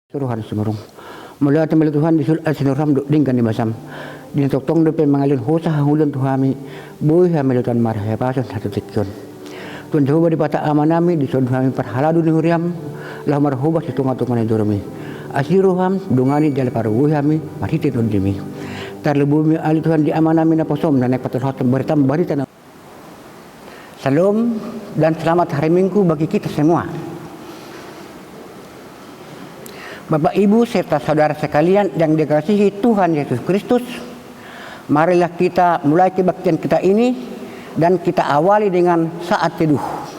Tuhan sumurung. Mula temel Tuhan disul asinuram dingkan di basam. Din tong depe mangalun hosa hulun Tuhami. Boy hamelutan marah ya pasun satu tikun. Tuhan coba di pata amanami di sun Tuhami perhaladu ni huriam. Lah marhuba situnga-tunga ni durmi. Asiruham dungani jale paru hami marite tun dimi. Tarlebumi ali Tuhan di amanami na posom dan naik patut hotem beritam barita. Salam dan selamat hari Minggu bagi kita semua. Bapak Ibu serta saudara sekalian yang dikasihi Tuhan Yesus Kristus, marilah kita mulai kebaktian kita ini dan kita awali dengan saat teduh.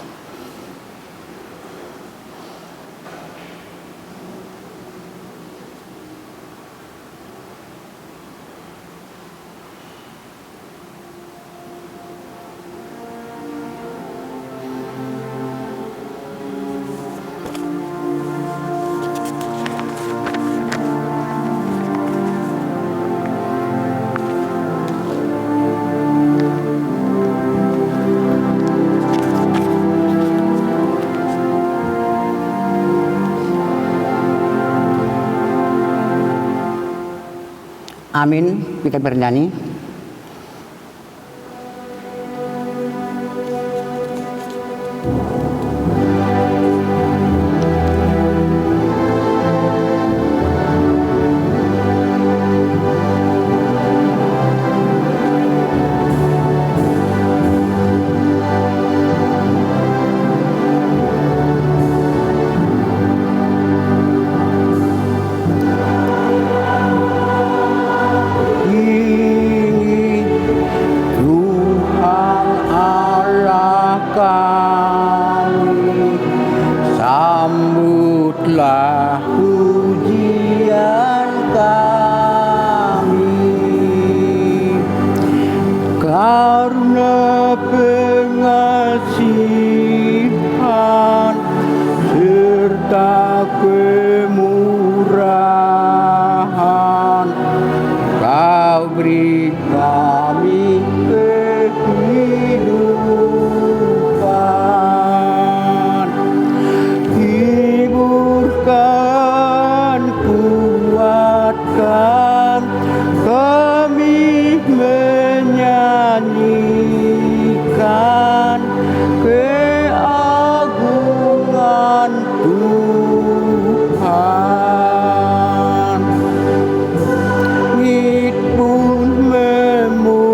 Amin, kita bernyanyi. Sambutlah pujian kami karena pengasihan serta kemurahan Kau beri kami kehidupan. Hiburkan, kuatkan kami menyanyikan keagungan Tuhan. Langit pun memuji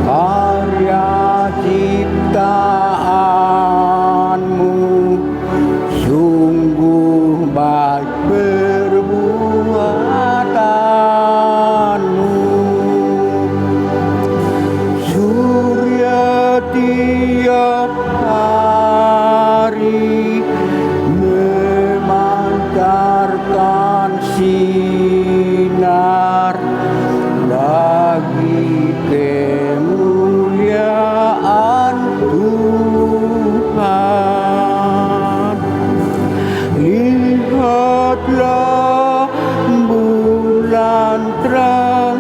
karya ciptaanmu, sungguh baik perbuatanmu. Surya tiap hari memancarkan sinar bagi kemuliaan Tuhan. Lihatlah bulan terang,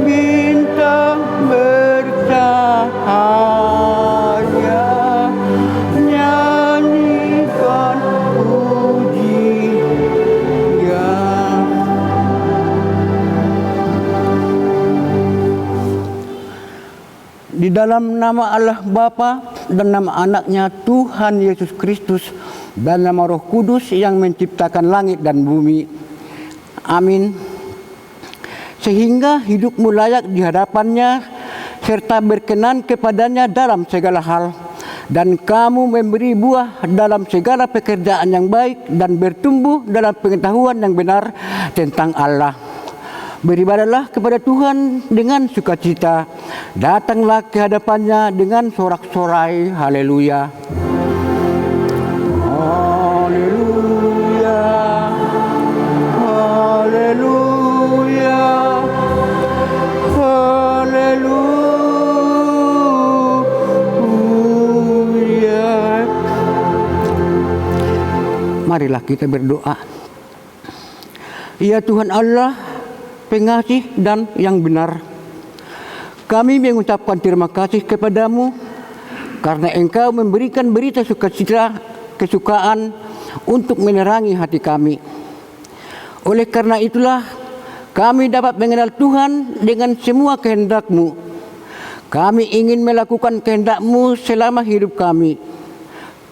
bintang bercahaya, nyanyikan pujian. Di dalam nama Allah Bapa dan nama anaknya Tuhan Yesus Kristus dan nama Roh Kudus yang menciptakan langit dan bumi. Amin. Sehingga hidupmu layak di hadapannya serta berkenan kepadanya dalam segala hal, dan kamu memberi buah dalam segala pekerjaan yang baik dan bertumbuh dalam pengetahuan yang benar tentang Allah. Beribadahlah kepada Tuhan dengan sukacita, datanglah ke hadapannya dengan sorak-sorai. Haleluya. Haleluya. Haleluya. Haleluya. Marilah kita berdoa. Ya Tuhan Allah, pengasih dan yang benar, kami mengucapkan terima kasih kepadamu karena Engkau memberikan berita sukacita kesukaan untuk menerangi hati kami. Oleh karena itulah kami dapat mengenal Tuhan dengan semua kehendak-Mu. Kami ingin melakukan kehendak-Mu selama hidup kami.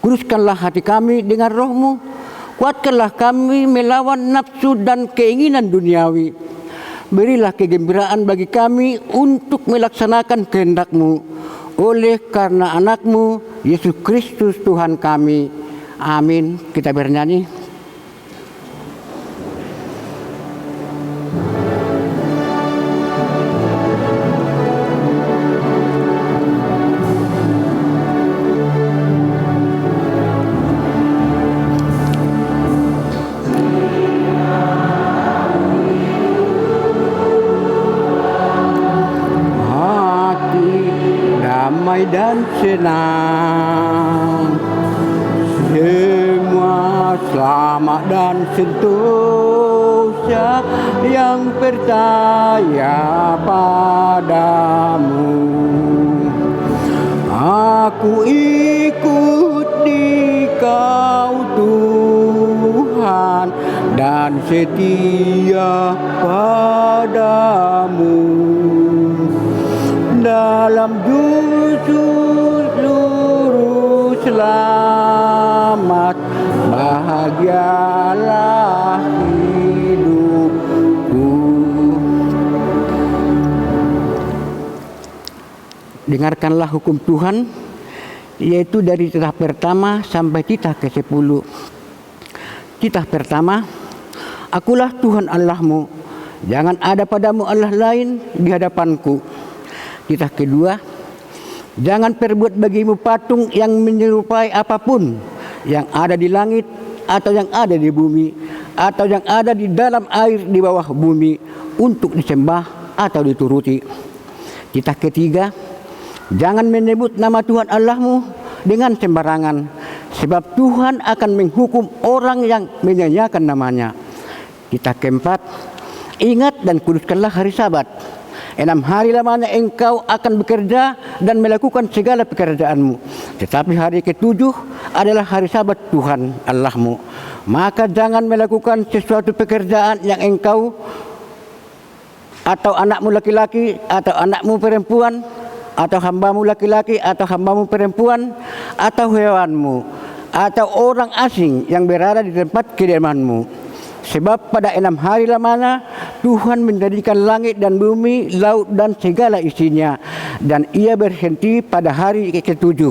Kuduskanlah hati kami dengan Roh-Mu. Kuatkanlah kami melawan nafsu dan keinginan duniawi. Berilah kegembiraan bagi kami untuk melaksanakan kehendak-Mu. Oleh karena anak-Mu, Yesus Kristus Tuhan kami. Amin. Kita bernyanyi. Dan senang, semua selamat dan sentosa yang percaya padamu. Aku ikut di Kau Tuhan dan setia padamu. Dalam juru selamat, bahagialah hidupku. Dengarkanlah hukum Tuhan, yaitu dari titah pertama sampai titah ke-10. Titah pertama, Akulah Tuhan Allahmu, jangan ada padamu Allah lain di hadapanku. Titah kedua, jangan perbuat bagimu patung yang menyerupai apapun yang ada di langit atau yang ada di bumi atau yang ada di dalam air di bawah bumi untuk disembah atau dituruti. Titah ketiga, jangan menyebut nama Tuhan Allahmu dengan sembarangan, sebab Tuhan akan menghukum orang yang menyanyiakan namanya. Titah keempat, ingat dan kuduskanlah hari Sabat. 6 hari lamanya engkau akan bekerja dan melakukan segala pekerjaanmu. Tetapi hari ke-7 adalah hari Sabat Tuhan Allahmu. Maka jangan melakukan sesuatu pekerjaan yang engkau atau anakmu laki-laki atau anakmu perempuan atau hambamu laki-laki atau hambamu perempuan atau hewanmu atau orang asing yang berada di tempat kediamanmu. Sebab pada 6 hari lamanya Tuhan menjadikan langit dan bumi, laut dan segala isinya, dan Ia berhenti pada hari ke-7.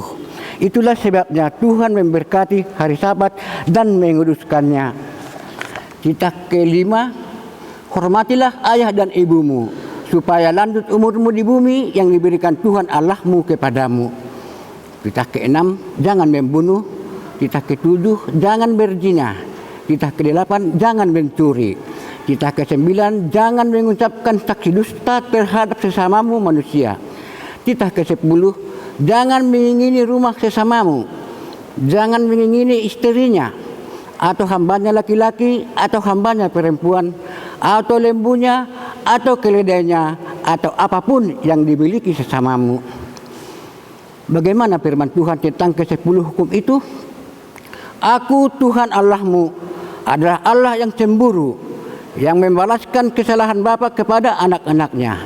Itulah sebabnya Tuhan memberkati hari Sabat dan menguduskannya. Titah kelima, hormatilah ayah dan ibumu, supaya lanjut umurmu di bumi yang diberikan Tuhan Allahmu kepadamu. Titah ke-6, jangan membunuh. Titah ke-7, jangan berzina. Titah ke-8, jangan mencuri. Titah ke-9, jangan mengucapkan saksi dusta terhadap sesamamu manusia. Titah ke-10, jangan mengingini rumah sesamamu. Jangan mengingini istrinya, atau hambanya laki-laki, atau hambanya perempuan, atau lembunya, atau keledainya, atau apapun yang dimiliki sesamamu. Bagaimana firman Tuhan tentang ke-10 hukum itu? Aku Tuhan Allahmu adalah Allah yang cemburu, yang membalaskan kesalahan bapa kepada anak-anaknya,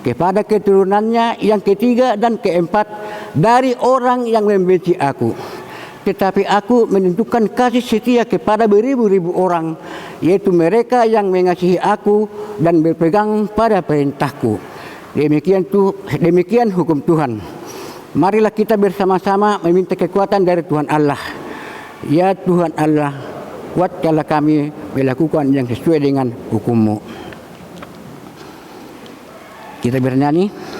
kepada keturunannya yang ketiga dan keempat dari orang yang membenci aku. Tetapi aku menentukan kasih setia kepada beribu-ribu orang, yaitu mereka yang mengasihi aku dan berpegang pada perintahku. Demikian hukum Tuhan. Marilah kita bersama-sama meminta kekuatan dari Tuhan Allah. Ya Tuhan Allah, kuatkanlah kami melakukan yang sesuai dengan hukum-Mu. Kita bernyanyi.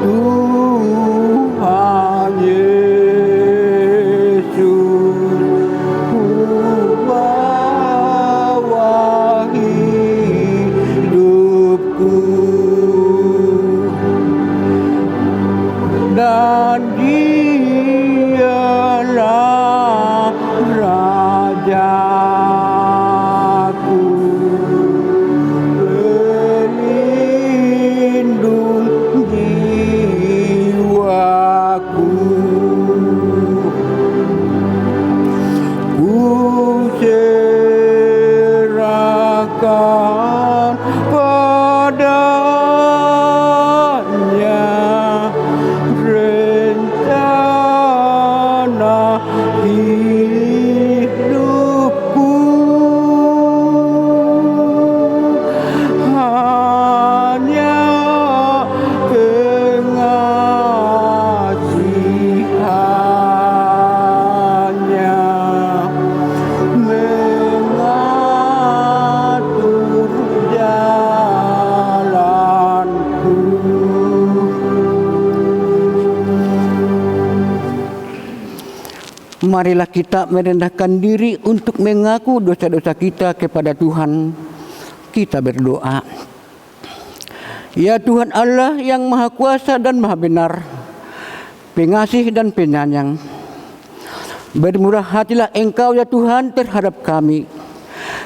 Tuhan Yesus, Dialah Rajaku, pelindung jiwaku. Ku serahkan padanya rencana hidupku. Hanya pengasihannya mengatur jalanku. Marilah kita merendahkan diri untuk mengaku dosa-dosa kita kepada Tuhan. Kita berdoa. Ya Tuhan Allah yang Maha Kuasa dan Maha Benar, pengasih dan penyayang, bermurah hatilah Engkau ya Tuhan terhadap kami.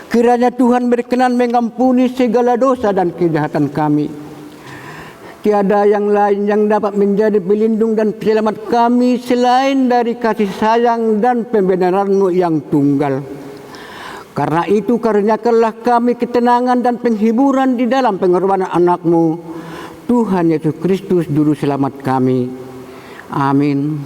Kiranya Tuhan berkenan mengampuni segala dosa dan kejahatan kami. Tiada yang lain yang dapat menjadi pelindung dan penyelamat kami selain dari kasih sayang dan pembenaran-Mu yang tunggal. Karena itu karuniakanlah kami ketenangan dan penghiburan di dalam pengorbanan anak-Mu, Tuhan Yesus Kristus Juru Selamat kami. Amin.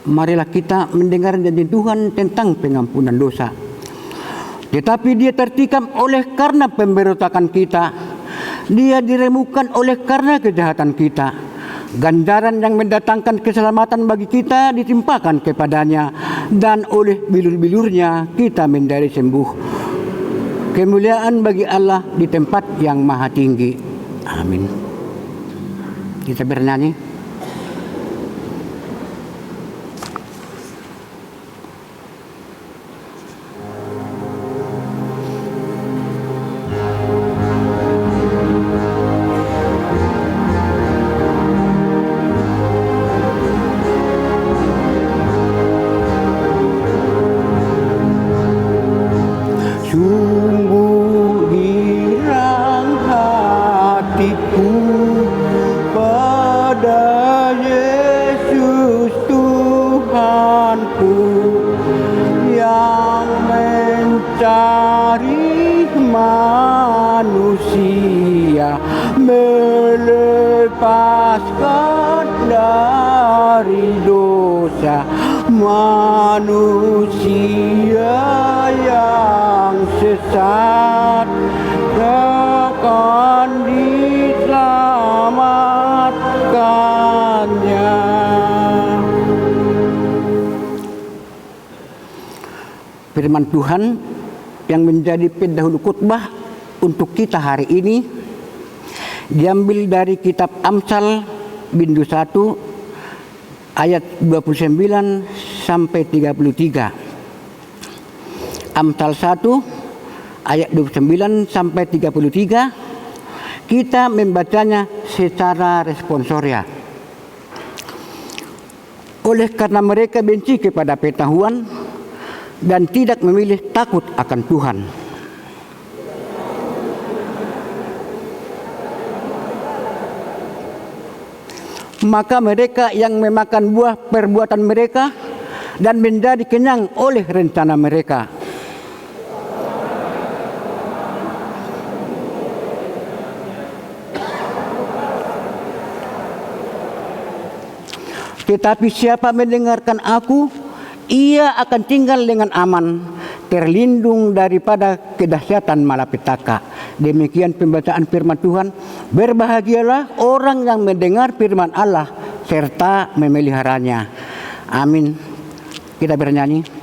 Marilah kita mendengar janji Tuhan tentang pengampunan dosa. Tetapi dia tertikam oleh karena pemberontakan kita. Dia diremukkan oleh karena kejahatan kita. Ganjaran yang mendatangkan keselamatan bagi kita ditimpakan kepadanya, dan oleh bilur-bilurnya kita menjadi sembuh. Kemuliaan bagi Allah di tempat yang maha tinggi. Amin. Kita bernyanyi. Sungguh girang hatiku pada Yesus Tuhanku, yang mencari manusia, melepaskan dari dosa manusia yang sesat, akan diselamatkannya. Firman Tuhan yang menjadi pendahulu khotbah untuk kita hari ini diambil dari kitab Amsal Bindu 1 ayat 29 sampai 33. Amsal 1 ayat 29 sampai 33. Kita membacanya secara responsoria. Oleh karena mereka benci kepada pengetahuan dan tidak memilih takut akan Tuhan, maka mereka yang memakan buah perbuatan mereka dan menjadi kenyang oleh rencana mereka. Tetapi siapa mendengarkan aku, ia akan tinggal dengan aman, terlindung daripada kedahsyatan malapetaka. Demikian pembacaan firman Tuhan. Berbahagialah orang yang mendengar firman Allah serta memeliharanya. Amin. Kita bernyanyi.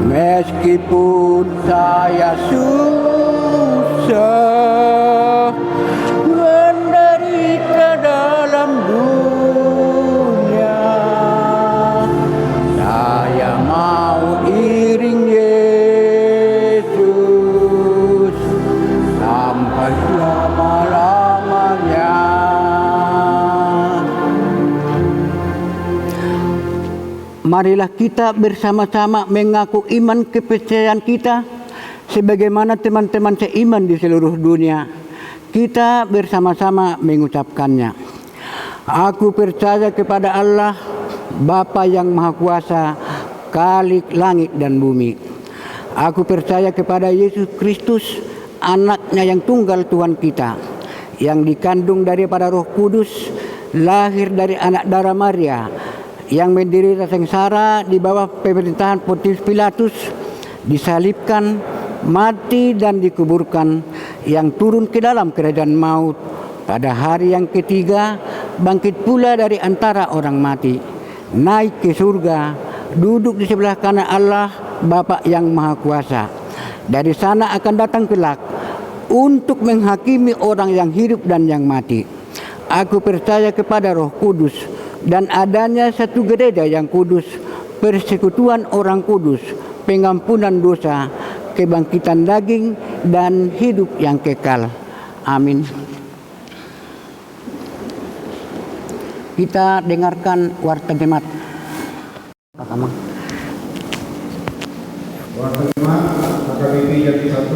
Meskipun saya susah menderita dalam dunia, saya mau iring Yesus sampai selama-lamanya. Marilah kita bersama-sama mengaku iman kepercayaan kita sebagaimana teman-teman seiman di seluruh dunia. Kita bersama-sama mengucapkannya. Aku percaya kepada Allah, Bapa yang Maha Kuasa, Khalik langit dan bumi. Aku percaya kepada Yesus Kristus, anaknya yang tunggal Tuhan kita, yang dikandung daripada Roh Kudus, lahir dari anak darah Maria, yang menderita sengsara di bawah pemerintahan Pontius Pilatus, disalibkan, mati dan dikuburkan, yang turun ke dalam kerajaan maut, pada hari yang ketiga bangkit pula dari antara orang mati, naik ke surga, duduk di sebelah kanan Allah Bapa yang Maha Kuasa. Dari sana akan datang kelak untuk menghakimi orang yang hidup dan yang mati. Aku percaya kepada Roh Kudus dan adanya satu gereja yang kudus, persekutuan orang kudus, pengampunan dosa, kebangkitan daging, dan hidup yang kekal. Amin. Kita dengarkan warta jemaat. Pak Amang. Warta jemaat AKBP Jati 1,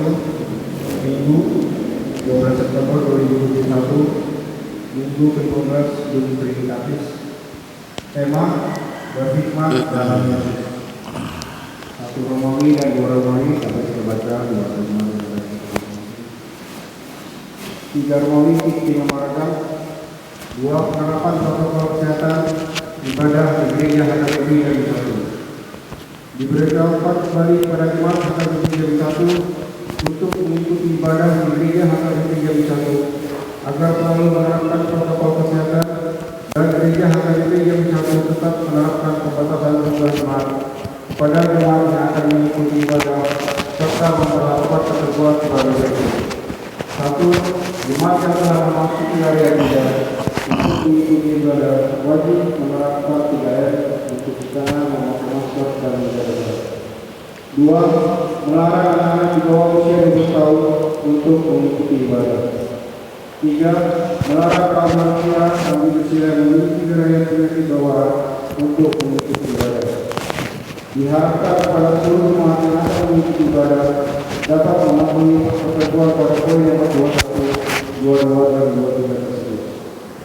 Minggu 12 September 2021, Minggu ke-12 Juni Trinitatis. Tema berhikmat dalam Yesus. 1 Romawi dan 2 Romawi dapat kita baca di warta jemaat. 3 Romawi 5 paragraf. 2 penerapan protokol kesehatan ibadah di gereja HKBP Jati 1. Diberitahukan kembali pada jemaat HKBP Jati 1 untuk mengikuti ibadah di gereja HKBP Jati 1 agar selalu menerapkan protokol kesehatan, dan gereja HKBP Jati 1 tetap menerapkan pembatasan jumlah jemaat kepada jemaat yang akan mengikuti ibadah serta memperlakukan ketentuan ibadah itu. 1. Jemaat yang telah memasuki area gereja untuk mengikuti ibadah wajib menerapkan 3M, mencuci tangan, memakai masker, dan menjaga jarak. 2. Melarang anak-anak di bawah usia 12 tahun untuk mengikuti ibadah. 3. Melarang kaum lansia dan usia yang memiliki riwayat penyakit bawaan untuk mengikuti ibadah. Diharapkan kepada seluruh jemaat yang akan mengikuti ibadah dapat mematuhi ketentuan pada poin yang 21, 22, dan 23 tersebut.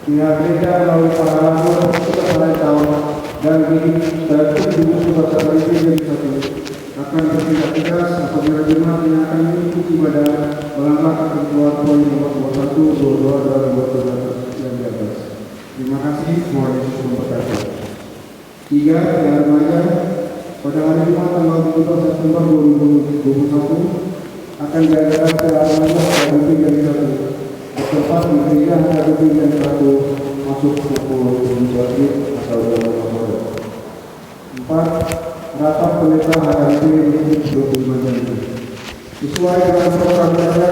Pihak gereja melalui para lagu sepanjang tahun dan tim gugus tugas HKBP Jati 1 akan bertindak tegas apabila jemaat yang akan mengikuti ibadah melanggar ketentuan poin nomor 21, 22, dan 23 yang di atas. Terima kasih. Tuhan Yesus memberkati. 3. Pihak remaja pada hari Jumat tanggal 17 September 2021 akan diadakan pilihan remaja HKBP Jati 1 bertempat di gereja HKBP Jati 1 masuk pukul 7 pagi atau 2 sore. 4. Rapat pendeta HKBP Distrik 25 Jambi. Sesuai dengan program kerja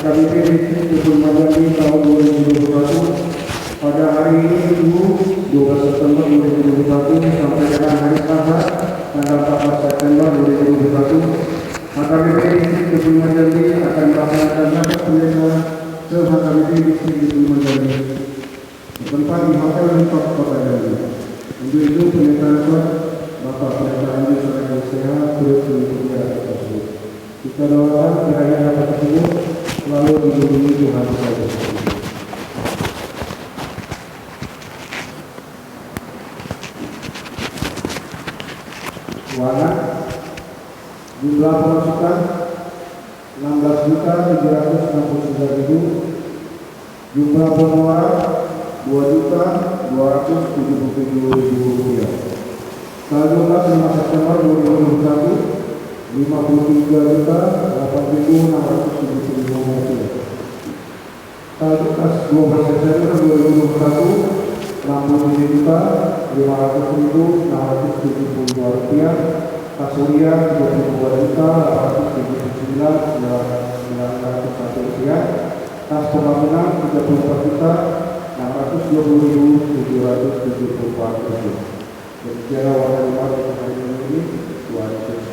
HKBP Distrik 25 Jambi tahun 2021, pada hari ini Minggu 12 September 2021 sampai dengan hari Selasa tanggal 14 September 2021 Mahkamah Distrik Kebumen Jambi akan melaksanakan rapat pleno se-Mahkamah Distrik Kebumen Jambi bertempat di Hotel Lintok Kota Jambi. Untuk itu penyetaan Bapak Pendeta Andi Soekarno Sehat turut mengikuti rapat tersebut. Kita doakan kiranya rapat tersebut selalu dilindungi Tuhan saja. Warna jumlah pemasukan 16.769.000, jumlah pengeluaran 2.277.000 rupiah. Saldo kas 5 September 2021 53.8.675 rupiah. Saldo kas 12 Desember 2021 67.500.672 rupiah. Kas Surya 22.879.901 rupiah. Kas pembangunan 34.620.774 rupiah. Berbicara warna lima hari ini Tuhan Yesus.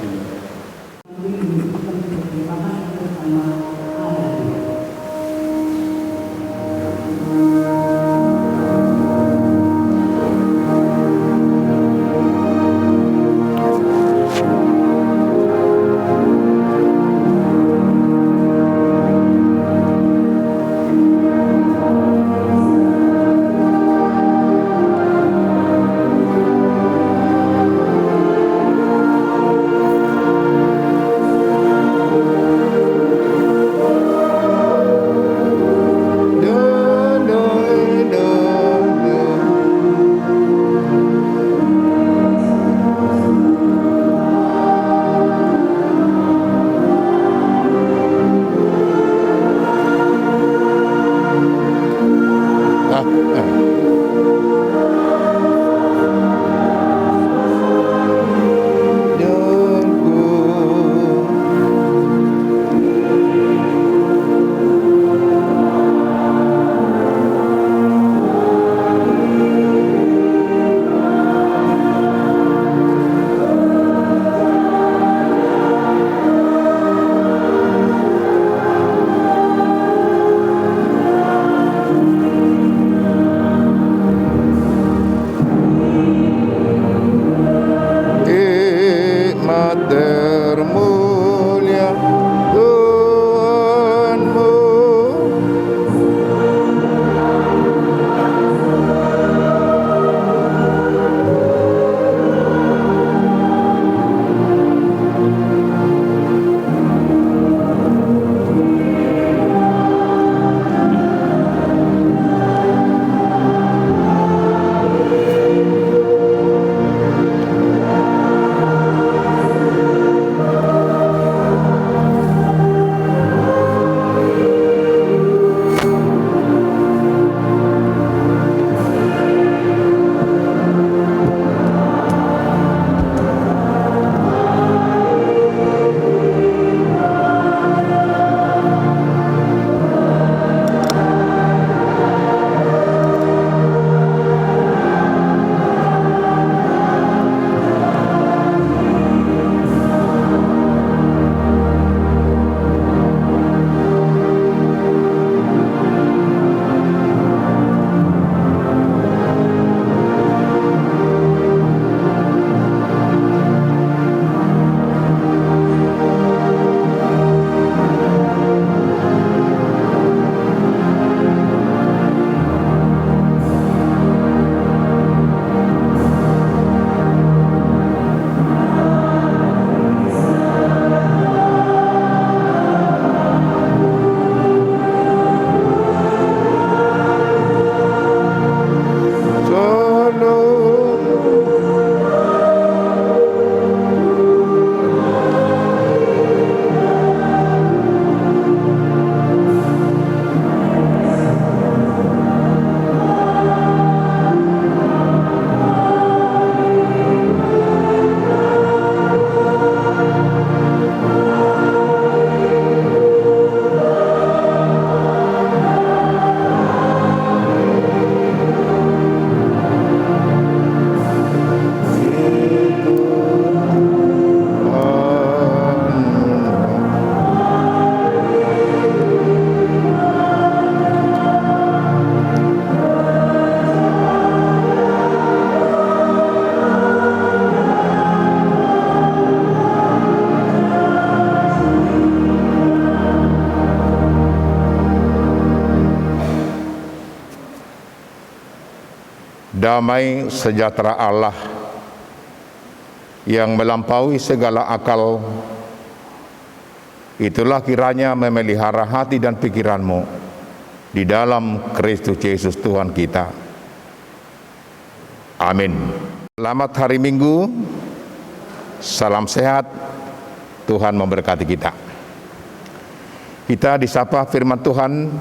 damai sejahtera Allah yang melampaui segala akal, itulah kiranya memelihara hati dan pikiranmu di dalam Kristus Yesus Tuhan kita. Amin. Selamat hari Minggu, salam sehat, Tuhan memberkati kita. Kita disapa firman Tuhan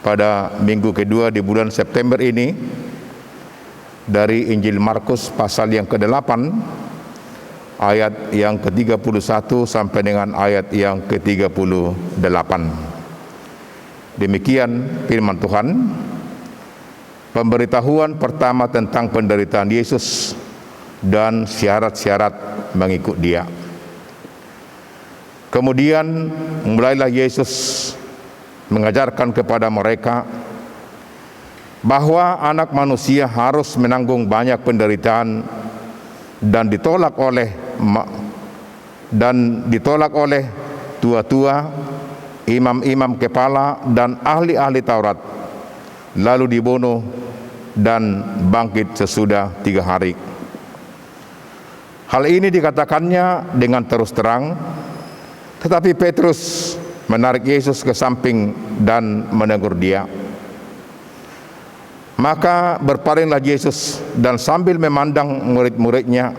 pada minggu kedua di bulan September ini dari Injil Markus pasal yang ke-8 ayat yang ke-31 sampai dengan ayat yang ke-38. Demikian firman Tuhan. Pemberitahuan pertama tentang penderitaan Yesus dan syarat-syarat mengikut Dia. Kemudian mulailah Yesus mengajarkan kepada mereka bahwa anak manusia harus menanggung banyak penderitaan dan ditolak oleh tua-tua, imam-imam kepala dan ahli-ahli Taurat, lalu dibunuh dan bangkit sesudah 3 hari. Hal ini dikatakannya dengan terus terang, tetapi Petrus menarik Yesus ke samping dan menegur Dia. Maka berpalinglah Yesus dan sambil memandang murid-muridnya,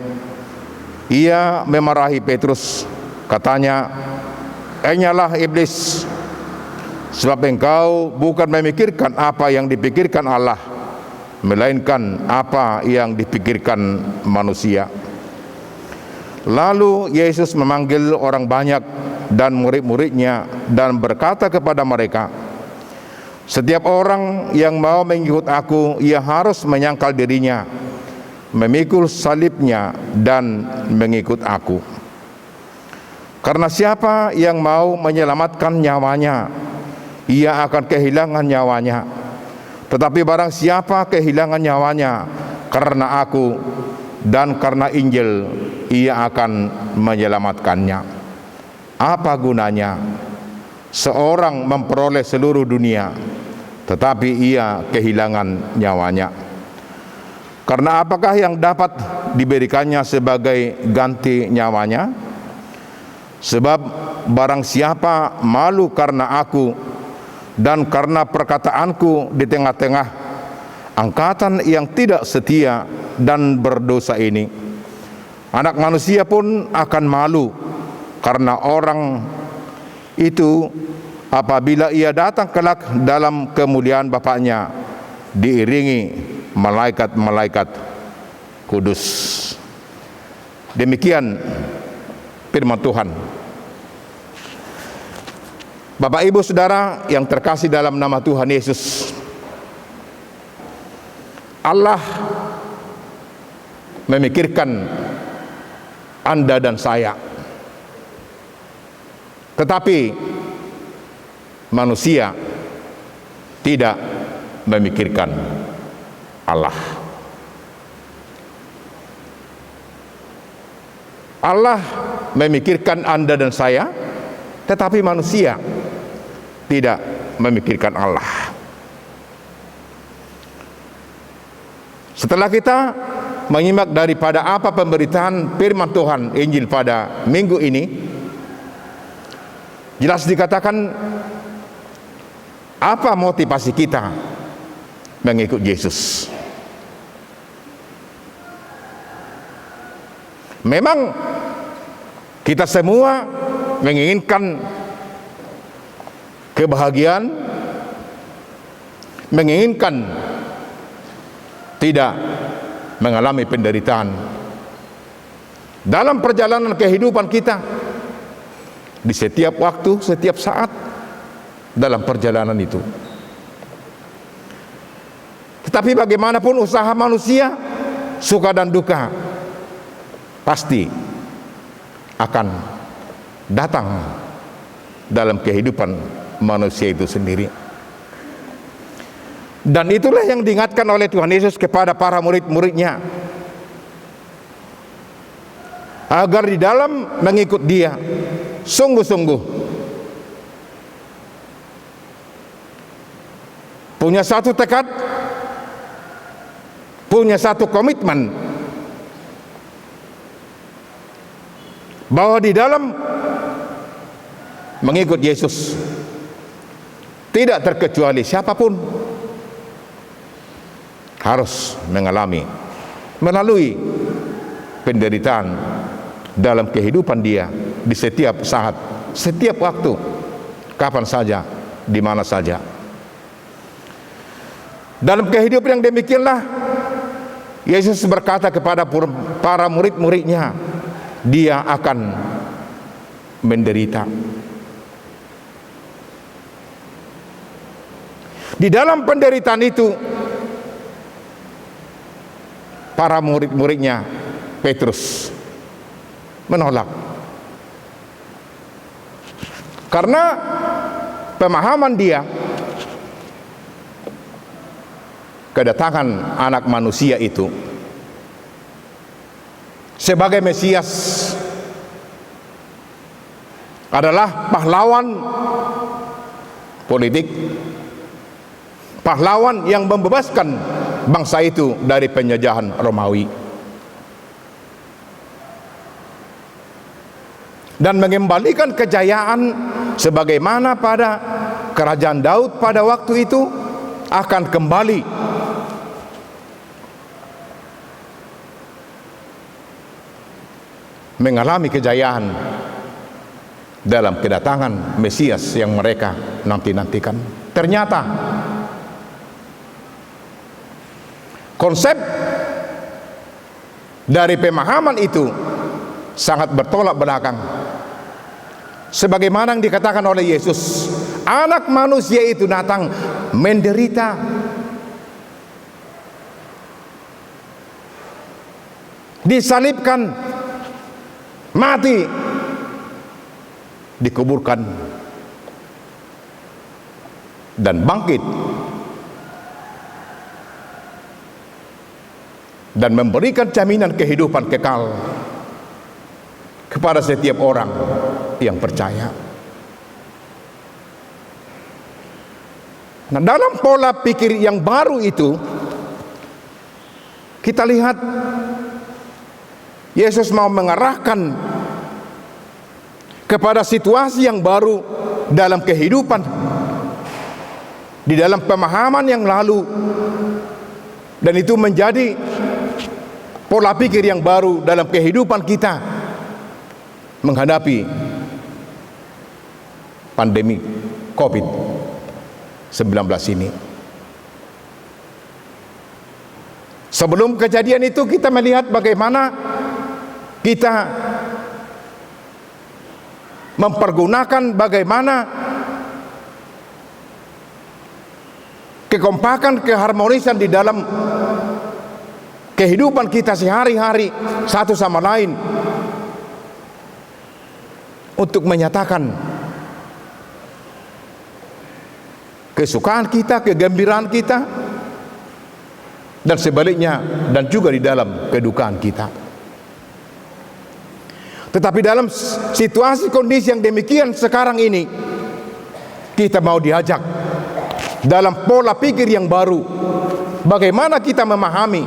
Ia memarahi Petrus. Katanya, "Enyalah iblis, sebab engkau bukan memikirkan apa yang dipikirkan Allah, melainkan apa yang dipikirkan manusia." Lalu Yesus memanggil orang banyak dan murid-muridnya dan berkata kepada mereka, "Setiap orang yang mau mengikut aku, ia harus menyangkal dirinya, memikul salibnya dan mengikut aku. Karena siapa yang mau menyelamatkan nyawanya, ia akan kehilangan nyawanya. Tetapi barang siapa kehilangan nyawanya karena aku dan karena Injil, ia akan menyelamatkannya. Apa gunanya seorang memperoleh seluruh dunia, tetapi ia kehilangan nyawanya? Karena apakah yang dapat diberikannya sebagai ganti nyawanya? Sebab barang siapa malu karena aku dan karena perkataanku di tengah-tengah angkatan yang tidak setia dan berdosa ini, Anak Manusia pun akan malu karena orang itu apabila ia datang kelak dalam kemuliaan Bapa-Nya diiringi malaikat-malaikat kudus." Demikian firman Tuhan. Bapak, Ibu, Saudara yang terkasih dalam nama Tuhan Yesus, Allah memikirkan Anda dan saya, tetapi manusia tidak memikirkan Allah. Allah memikirkan Anda dan saya, tetapi manusia tidak memikirkan Allah. Setelah kita menyimak daripada apa pemberitaan firman Tuhan Injil pada minggu ini, jelas dikatakan apa motivasi kita mengikut Yesus. Memang kita semua menginginkan kebahagiaan, menginginkan tidak mengalami penderitaan dalam perjalanan kehidupan kita, di setiap waktu, setiap saat dalam perjalanan itu. Tetapi bagaimanapun usaha manusia, suka dan duka pasti akan datang dalam kehidupan manusia itu sendiri. Dan itulah yang diingatkan oleh Tuhan Yesus kepada para murid-muridnya, agar di dalam mengikut Dia sungguh-sungguh punya satu tekad, punya satu komitmen bahwa di dalam mengikut Yesus tidak terkecuali siapapun harus melalui penderitaan dalam kehidupan dia di setiap saat, setiap waktu, kapan saja, di mana saja. Dalam kehidupan yang demikianlah Yesus berkata kepada para murid-muridnya, dia akan menderita. Di dalam penderitaan itu, para murid-muridnya Petrus menolak. Karena pemahaman dia kedatangan anak manusia itu sebagai Mesias adalah pahlawan politik, pahlawan yang membebaskan bangsa itu dari penjajahan Romawi dan mengembalikan kejayaan sebagaimana pada kerajaan Daud pada waktu itu akan kembali mengalami kejayaan dalam kedatangan Mesias yang mereka nanti-nantikan. Ternyata konsep dari pemahaman itu sangat bertolak belakang. Sebagaimana yang dikatakan oleh Yesus, anak manusia itu datang menderita, disalibkan, mati, dikuburkan, dan bangkit, dan memberikan jaminan kehidupan kekal kepada setiap orang yang percaya. Nah, dalam pola pikir yang baru itu, kita lihat Yesus mau mengarahkan kepada situasi yang baru dalam kehidupan, di dalam pemahaman yang lalu, dan itu menjadi pola pikir yang baru dalam kehidupan kita menghadapi pandemi COVID-19 ini. Sebelum kejadian itu kita melihat bagaimana kita mempergunakan bagaimana kekompakan, keharmonisan di dalam kehidupan kita sehari-hari satu sama lain untuk menyatakan kesukaan kita, kegembiraan kita, dan sebaliknya, dan juga di dalam kedukaan kita. Tetapi dalam situasi kondisi yang demikian sekarang ini, kita mau diajak dalam pola pikir yang baru, bagaimana kita memahami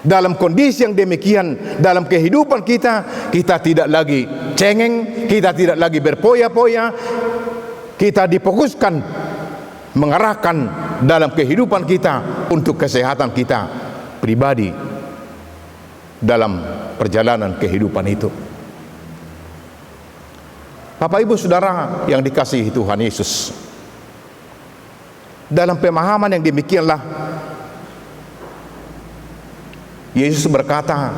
dalam kondisi yang demikian, dalam kehidupan kita, kita tidak lagi cengeng, kita tidak lagi berpoya-poya, kita difokuskan mengarahkan dalam kehidupan kita untuk kesehatan kita pribadi dalam perjalanan kehidupan itu. Bapak Ibu Saudara yang dikasihi Tuhan Yesus, dalam pemahaman yang demikianlah Yesus berkata,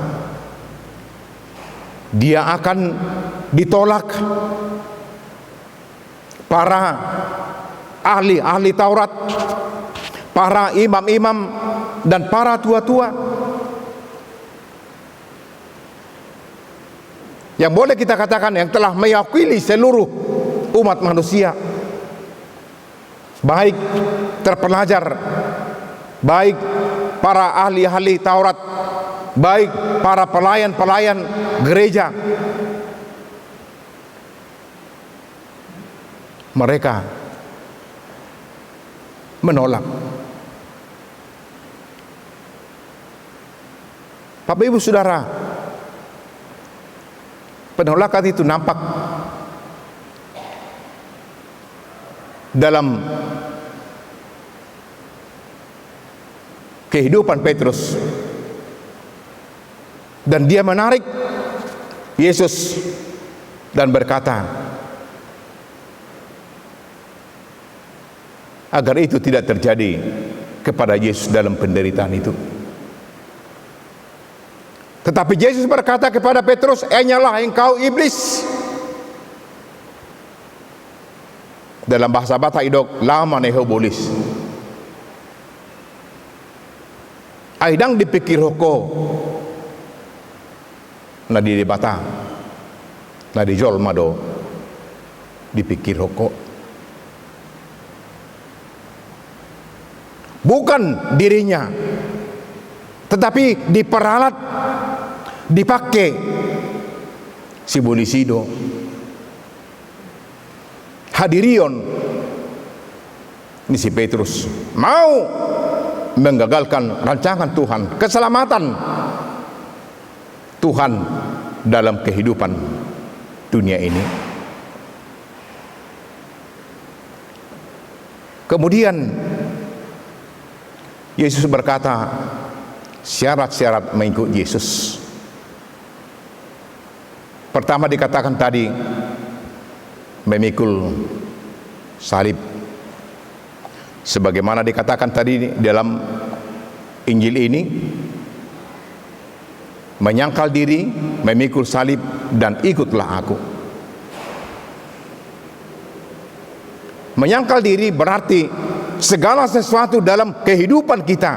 dia akan ditolak para ahli Taurat, para imam-imam, dan para tua-tua. Yang boleh kita katakan yang telah meyakini seluruh umat manusia, baik terpelajar, baik para ahli-ahli Taurat, baik para pelayan-pelayan gereja. Mereka menolak. Bapak Ibu Saudara, penolakan itu nampak dalam kehidupan Petrus, dan dia menarik Yesus dan berkata agar itu tidak terjadi kepada Yesus dalam penderitaan itu. Tetapi Yesus berkata kepada Petrus, "Enyalah engkau iblis." Dalam bahasa Batak Idok, lama neho bolis. Aidang dipikir hoko na di Bata, na di Jolma do dipikir hoko. Bukan dirinya, tetapi diperalat, dipakai si bolisido, hadirion. Ini si Petrus mau menggagalkan rancangan Tuhan, keselamatan Tuhan dalam kehidupan dunia ini. Kemudian Yesus berkata syarat-syarat mengikut Yesus. Pertama dikatakan tadi, memikul salib. Sebagaimana dikatakan tadi dalam Injil ini, menyangkal diri, memikul salib, dan ikutlah aku. Menyangkal diri berarti segala sesuatu dalam kehidupan kita,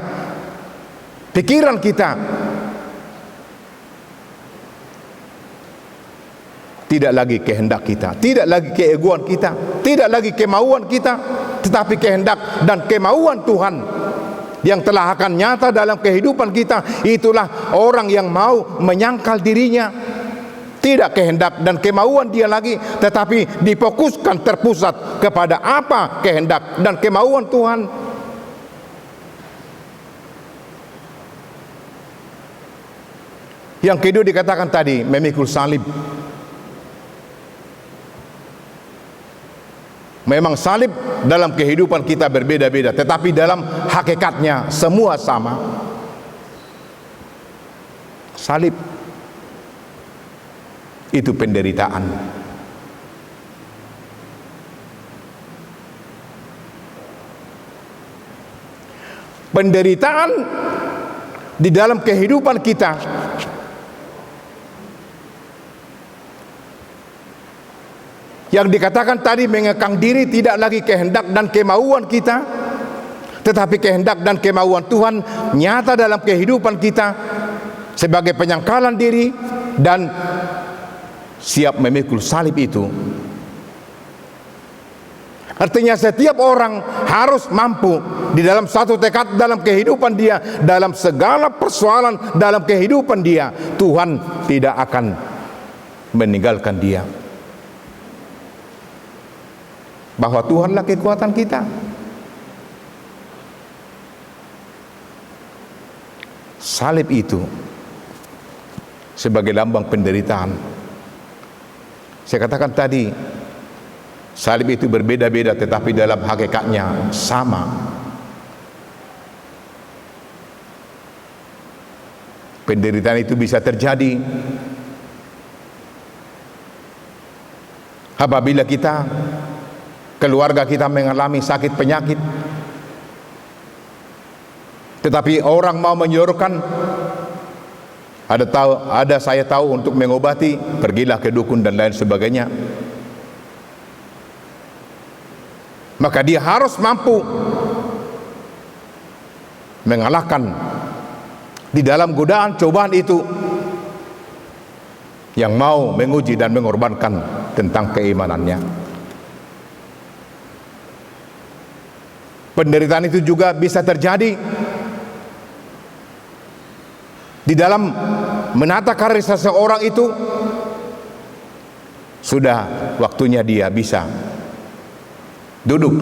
pikiran kita, tidak lagi kehendak kita, tidak lagi keegoan kita, tidak lagi kemauan kita, tetapi kehendak dan kemauan Tuhan yang telah akan nyata dalam kehidupan kita. Itulah orang yang mau menyangkal dirinya, tidak kehendak dan kemauan dia lagi, tetapi difokuskan, terpusat kepada apa kehendak dan kemauan Tuhan. Yang kedua dikatakan tadi, memikul salib. Memang salib dalam kehidupan kita berbeda-beda, tetapi dalam hakikatnya semua sama. Salib itu penderitaan. Penderitaan di dalam kehidupan kita yang dikatakan tadi, mengekang diri, tidak lagi kehendak dan kemauan kita, tetapi kehendak dan kemauan Tuhan nyata dalam kehidupan kita sebagai penyangkalan diri dan siap memikul salib itu. Artinya setiap orang harus mampu di dalam satu tekad dalam kehidupan dia, dalam segala persoalan dalam kehidupan dia, Tuhan tidak akan meninggalkan dia. Bahwa Tuhanlah kekuatan kita. Salib itu sebagai lambang penderitaan. Saya katakan tadi, salib itu berbeda-beda tetapi dalam hakikatnya sama. Penderitaan itu bisa terjadi apabila kita, keluarga kita mengalami sakit penyakit, tetapi orang mau menyodorkan, ada saya tahu untuk mengobati, pergilah ke dukun dan lain sebagainya. Maka dia harus mampu mengalahkan di dalam godaan cobaan itu yang mau menguji dan mengorbankan tentang keimanannya. Penderitaan itu juga bisa terjadi di dalam menata karir seseorang itu. Sudah waktunya dia bisa duduk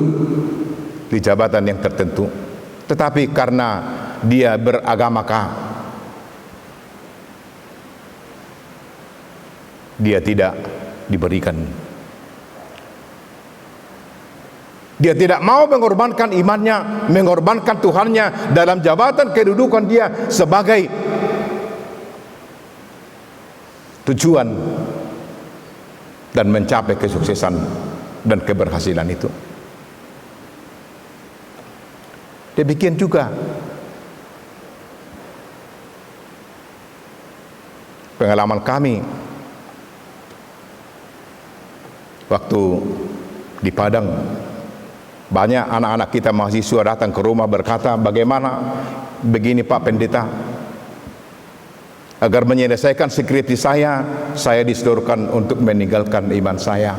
di jabatan yang tertentu, tetapi karena dia beragama dia tidak diberikan. Dia tidak mau mengorbankan imannya, mengorbankan Tuhannya dalam jabatan kedudukan dia sebagai tujuan dan mencapai kesuksesan dan keberhasilan itu. Demikian juga pengalaman kami waktu di Padang. Banyak anak-anak kita mahasiswa datang ke rumah berkata, bagaimana begini Pak Pendeta, agar menyelesaikan skripsi saya disodorkan untuk meninggalkan iman saya.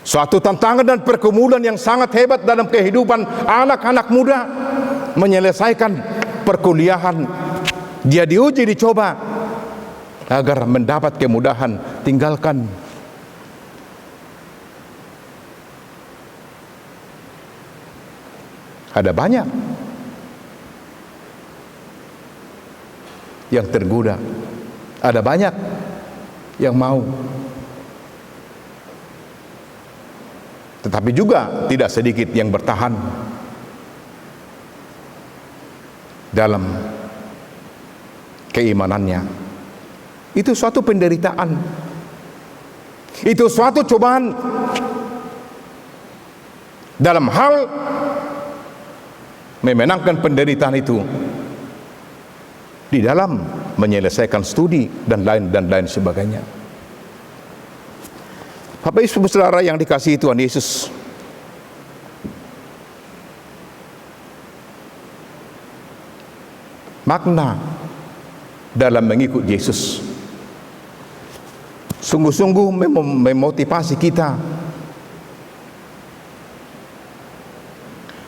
Suatu tantangan dan pergumulan yang sangat hebat dalam kehidupan anak-anak muda menyelesaikan perkuliahan. Dia diuji, dicoba agar mendapat kemudahan, tinggalkan. Ada banyak yang tergoda, ada banyak yang mau, tetapi juga tidak sedikit yang bertahan dalam keimanannya. Itu suatu penderitaan, itu suatu cobaan dalam hal memenangkan penderitaan itu di dalam menyelesaikan studi dan lain sebagainya. Bapak Ibu Saudara yang dikasihi Tuhan Yesus, makna dalam mengikut Yesus sungguh-sungguh memotivasi kita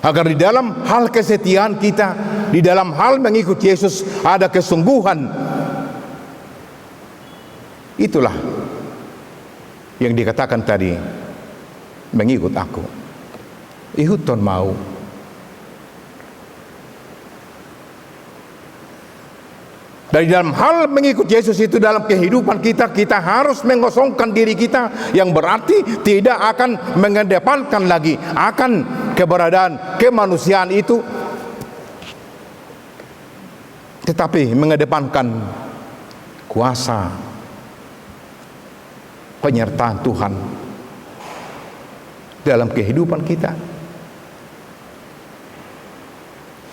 agar di dalam hal kesetiaan kita, di dalam hal mengikut Yesus ada kesungguhan. Itulah yang dikatakan tadi, mengikut aku, ihut ton mau. Dari dalam hal mengikut Yesus itu dalam kehidupan kita, kita harus mengosongkan diri kita, yang berarti tidak akan mengedepankan lagi akan keberadaan kemanusiaan itu, tetapi mengedepankan kuasa penyertaan Tuhan dalam kehidupan kita.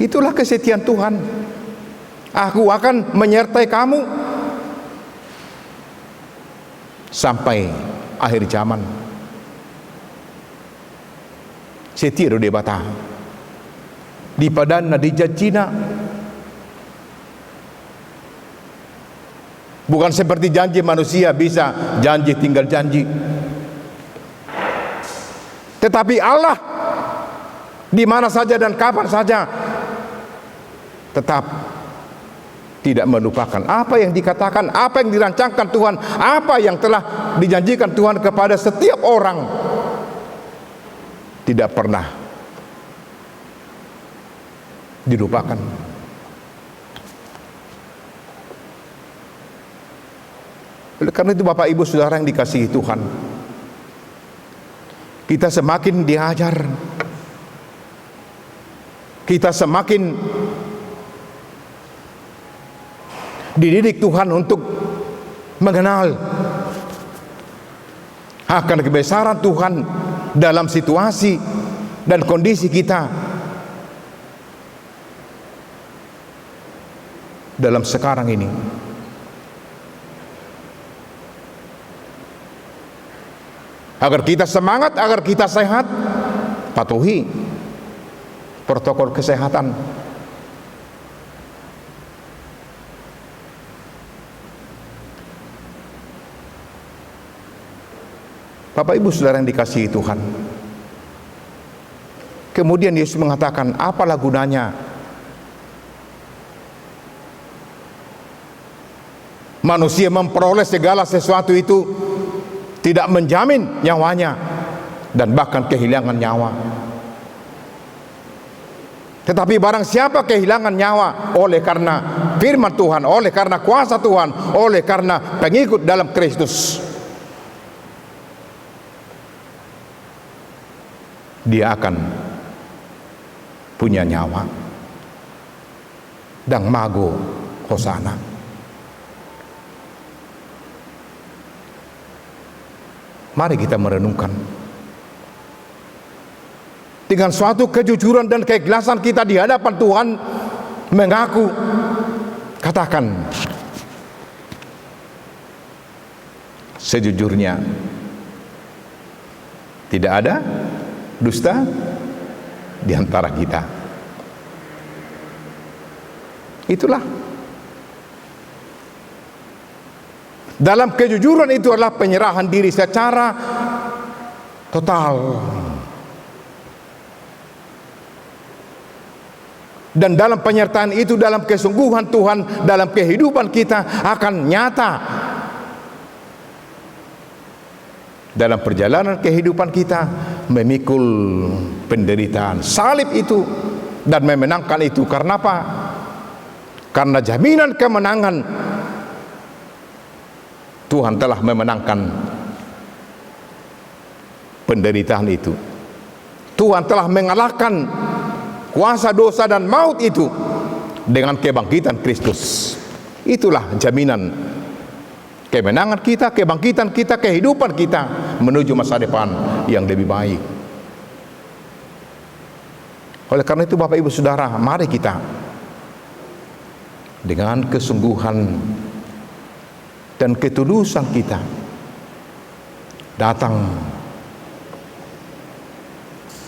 Itulah kesetiaan Tuhan. Aku akan menyertai kamu sampai akhir zaman. Setia do debata di padana di janjina, bukan seperti janji manusia bisa janji tinggal janji, tetapi Allah di mana saja dan kapan saja tetap tidak melupakan apa yang dikatakan, apa yang dirancangkan Tuhan, apa yang telah dijanjikan Tuhan kepada setiap orang. Tidak pernah dilupakan. Oleh karena itu Bapak Ibu Saudara yang dikasihi Tuhan, kita semakin diajar, kita semakin dididik Tuhan untuk mengenal akan kebesaran Tuhan dalam situasi dan kondisi kita dalam sekarang ini. Agar kita semangat, agar kita sehat, patuhi protokol kesehatan. Bapak Ibu Saudara yang dikasihi Tuhan, kemudian Yesus mengatakan, apalah gunanya manusia memperoleh segala sesuatu itu, tidak menjamin nyawanya dan bahkan kehilangan nyawa. Tetapi barang siapa kehilangan nyawa oleh karena firman Tuhan, oleh karena kuasa Tuhan, oleh karena pengikut dalam Kristus, dia akan punya nyawa. Dan mago hosana. Mari kita merenungkan. Dengan suatu kejujuran dan keikhlasan kita di hadapan Tuhan, mengaku, katakan, sejujurnya tidak ada dusta di antara kita. Itulah. Dalam kejujuran itu adalah penyerahan diri secara total. Dan dalam penyertaan itu, dalam kesungguhan Tuhan dalam kehidupan kita akan nyata. Dalam perjalanan kehidupan kita memikul penderitaan salib itu dan memenangkan itu. Karena apa? Karena jaminan kemenangan, Tuhan telah memenangkan penderitaan itu. Tuhan telah mengalahkan kuasa dosa dan maut itu dengan kebangkitan Kristus. Itulah jaminan kemenangan kita, kebangkitan kita, kehidupan kita menuju masa depan yang lebih baik. Oleh karena itu Bapak Ibu Saudara, mari kita dengan kesungguhan dan ketulusan kita datang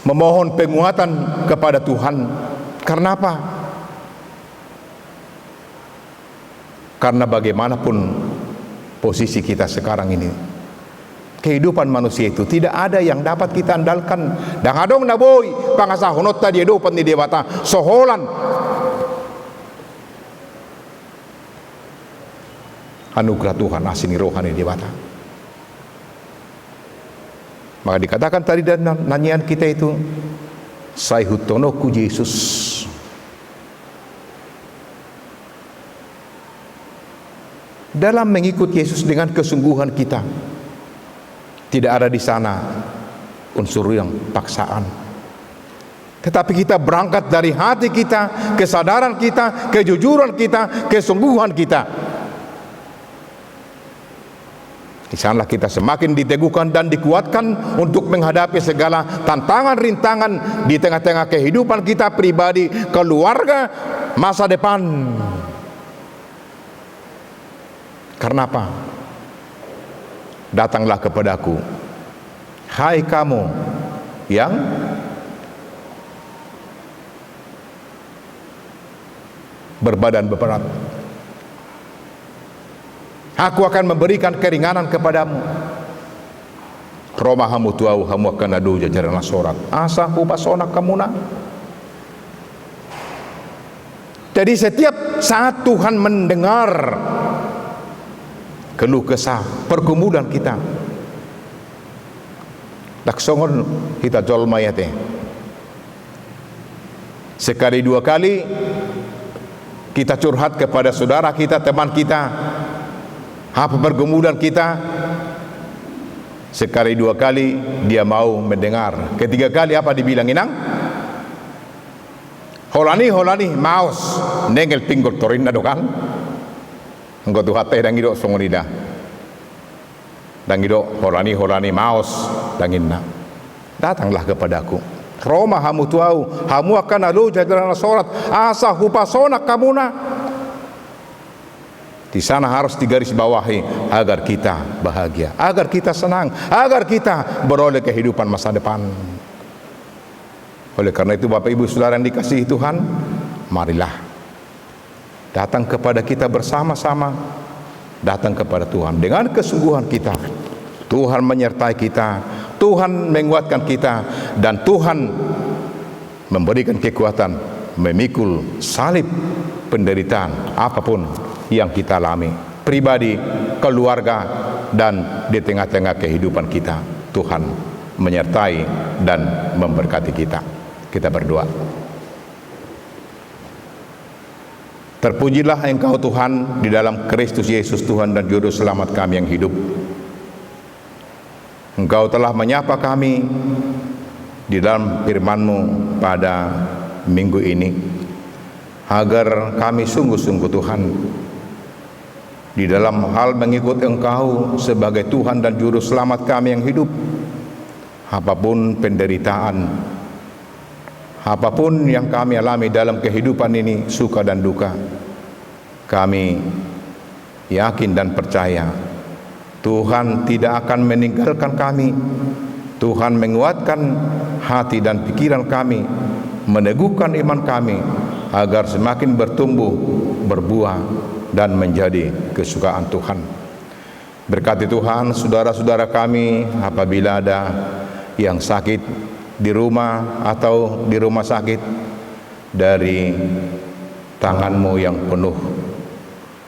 memohon penguatan kepada Tuhan. Karena apa? Karena bagaimanapun posisi kita sekarang ini, kehidupan manusia itu tidak ada yang dapat kita andalkan. Dan adong na boy pangasahonot tadi dopat ni dewata soholan anugerah Tuhan asini rohani dewata. Maka dikatakan tadi dan nyanyian kita itu, sai hutonoku Yesus. Dalam mengikut Yesus dengan kesungguhan kita, tidak ada di sana unsur yang paksaan. Tetapi kita berangkat dari hati kita, kesadaran kita, kejujuran kita, kesungguhan kita. Di sanalah kita semakin diteguhkan dan dikuatkan untuk menghadapi segala tantangan, rintangan di tengah-tengah kehidupan kita pribadi, keluarga, masa depan. Karena apa? Datanglah kepadaku, hai kamu yang berbadan berat, aku akan memberikan keringanan kepadamu. Roma hamu tuau hamu akan adu jajaran sorat asa kupasona kamuna. Jadi setiap saat Tuhan mendengar keluh kesah pergumulan kita, laksongon kita jolma ya teh. Sekali dua kali kita curhat kepada saudara kita, teman kita, apa pergumulan kita. Sekali dua kali dia mau mendengar. Ketiga kali apa dibilang inang? Holani maos nengel pinggul torinna dokan. Engkau tuh hati dan hidup songorida, dan hidup holani maos danginna. Datanglah kepadaku. Roma hamu tuau hamu akan alu jajaran sorat asa hupasona kamuna. Di sana harus digaris bawahi agar kita bahagia, agar kita senang, agar kita beroleh kehidupan masa depan. Oleh karena itu Bapak Ibu Saudara yang dikasihi Tuhan, marilah datang kepada kita bersama-sama, datang kepada Tuhan dengan kesungguhan kita. Tuhan menyertai kita, Tuhan menguatkan kita, dan Tuhan memberikan kekuatan memikul salib penderitaan apapun yang kita alami, pribadi, keluarga, dan di tengah-tengah kehidupan kita. Tuhan menyertai dan memberkati kita. Kita berdoa. Terpujilah Engkau Tuhan di dalam Kristus Yesus Tuhan dan Juru Selamat kami yang hidup. Engkau telah menyapa kami di dalam firman-Mu pada minggu ini, agar kami sungguh-sungguh Tuhan di dalam hal mengikut Engkau sebagai Tuhan dan Juru Selamat kami yang hidup. Apapun penderitaan, apapun yang kami alami dalam kehidupan ini, suka dan duka, kami yakin dan percaya Tuhan tidak akan meninggalkan kami. Tuhan menguatkan hati dan pikiran kami, meneguhkan iman kami agar semakin bertumbuh, berbuah dan menjadi kesukaan Tuhan. Berkati Tuhan saudara-saudara kami apabila ada yang sakit di rumah atau di rumah sakit, dari tangan-Mu yang penuh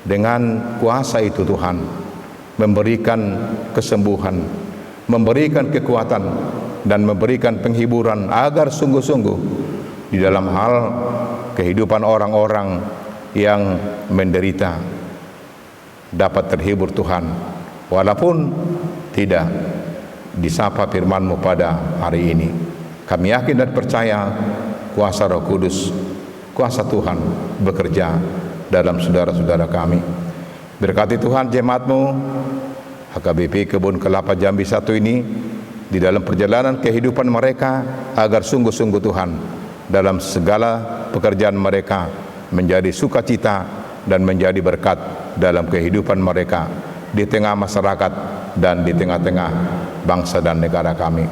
dengan kuasa itu Tuhan memberikan kesembuhan, memberikan kekuatan dan memberikan penghiburan agar sungguh-sungguh di dalam hal kehidupan orang-orang yang menderita dapat terhibur Tuhan, walaupun tidak disapa firman-Mu pada hari ini. Kami yakin dan percaya kuasa Roh Kudus, kuasa Tuhan bekerja dalam saudara-saudara kami. Berkati Tuhan jemaat-Mu HKBP Kebun Kelapa Jambi 1 ini di dalam perjalanan kehidupan mereka, agar sungguh-sungguh Tuhan dalam segala pekerjaan mereka menjadi sukacita dan menjadi berkat dalam kehidupan mereka di tengah masyarakat dan di tengah-tengah bangsa dan negara kami.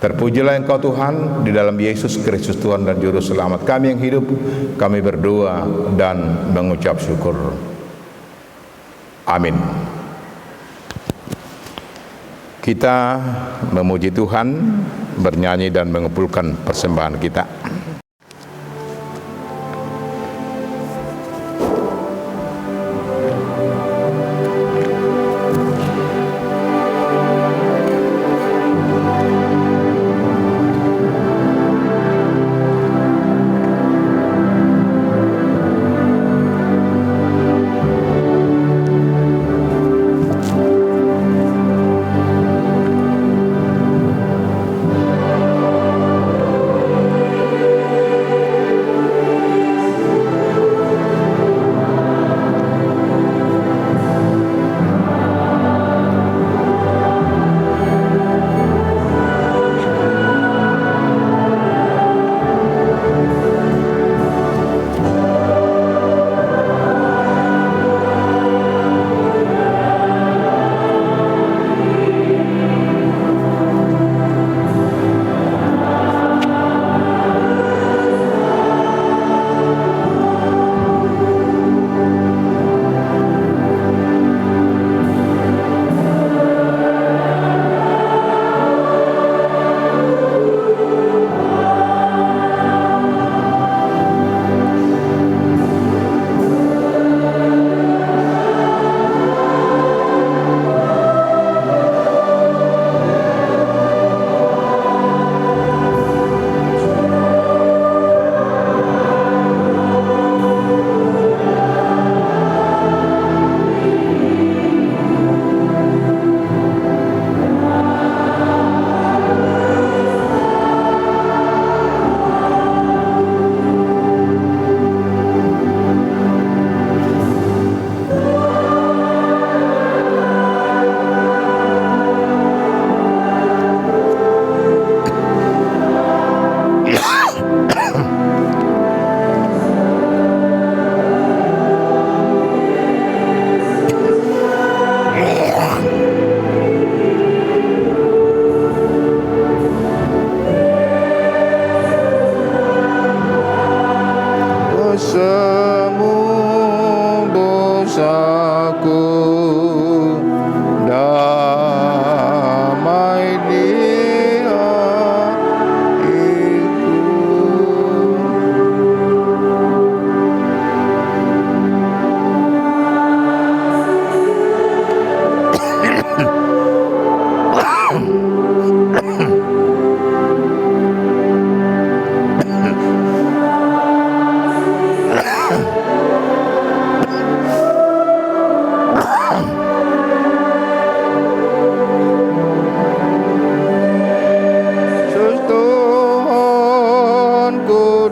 Terpujilah Engkau Tuhan di dalam Yesus Kristus Tuhan dan Juru Selamat kami yang hidup. Kami berdoa dan mengucap syukur. Amin. Kita memuji Tuhan, bernyanyi dan mengumpulkan persembahan kita.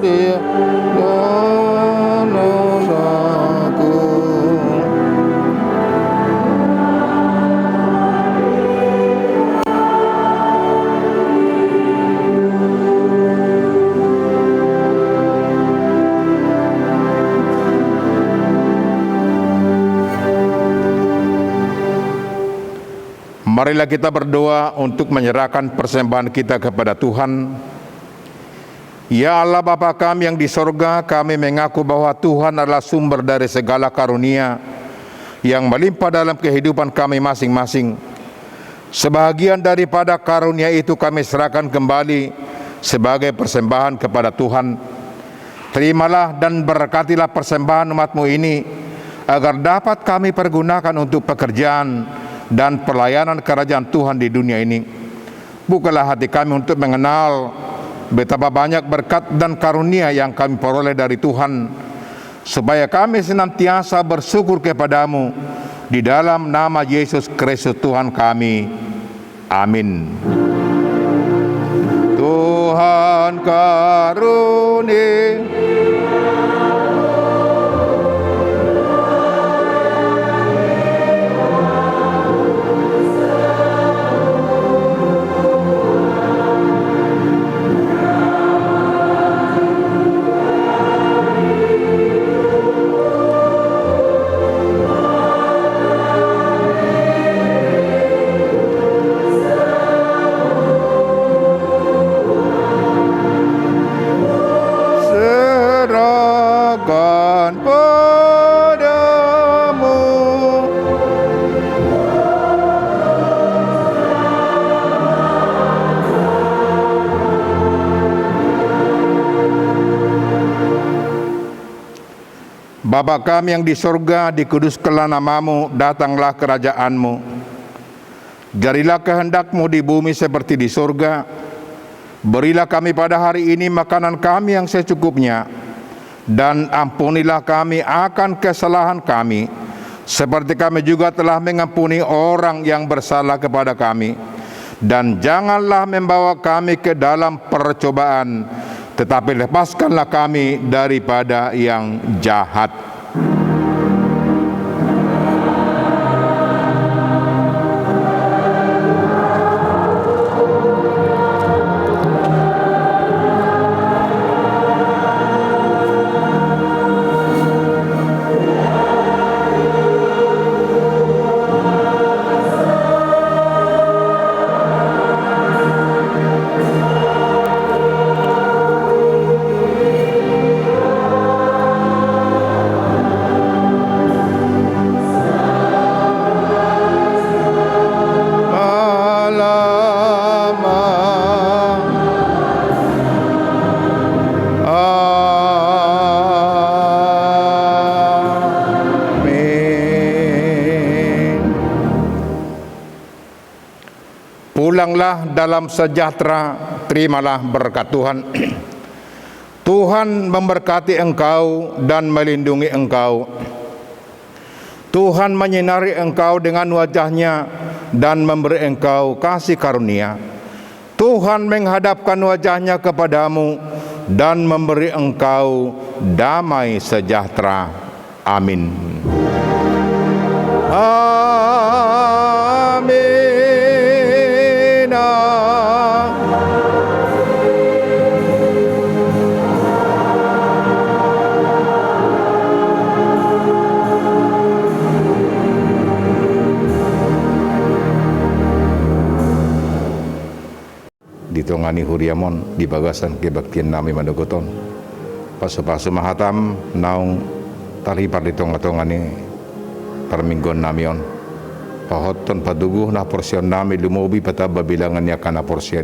dia dosaku. Marilah kita berdoa untuk menyerahkan persembahan kita kepada Tuhan. Ya Allah Bapa kami yang di sorga, kami mengaku bahwa Tuhan adalah sumber dari segala karunia yang melimpah dalam kehidupan kami masing-masing. Sebahagian daripada karunia itu kami serahkan kembali sebagai persembahan kepada Tuhan. Terimalah dan berkatilah persembahan umat-Mu ini, agar dapat kami pergunakan untuk pekerjaan dan pelayanan kerajaan Tuhan di dunia ini. Bukalah hati kami untuk mengenal betapa banyak berkat dan karunia yang kami peroleh dari Tuhan, supaya kami senantiasa bersyukur kepadamu di dalam nama Yesus Kristus Tuhan kami. Amin. Tuhan karunia Bapa kami yang di sorga, dikuduskanlah nama-Mu, datanglah kerajaan-Mu. Jadilah kehendak-Mu di bumi seperti di sorga. Berilah kami pada hari ini makanan kami yang secukupnya, dan ampunilah kami akan kesalahan kami, seperti kami juga telah mengampuni orang yang bersalah kepada kami. Dan janganlah membawa kami ke dalam percobaan, tetapi lepaskanlah kami daripada yang jahat. Pulanglah dalam sejahtera, terimalah berkat Tuhan. Tuhan memberkati engkau dan melindungi engkau. Tuhan menyinari engkau dengan wajah-Nya dan memberi engkau kasih karunia. Tuhan menghadapkan wajah-Nya kepadamu dan memberi engkau damai sejahtera. Amin. Amin. Ditongani huriamon di bagasan kebaktian nami mandogoton pasu-pasu mahatam naung talipar ditong-tongani perminggon namion pahoton paduguh na porsion nami lumobi pata babilangannya kana porsia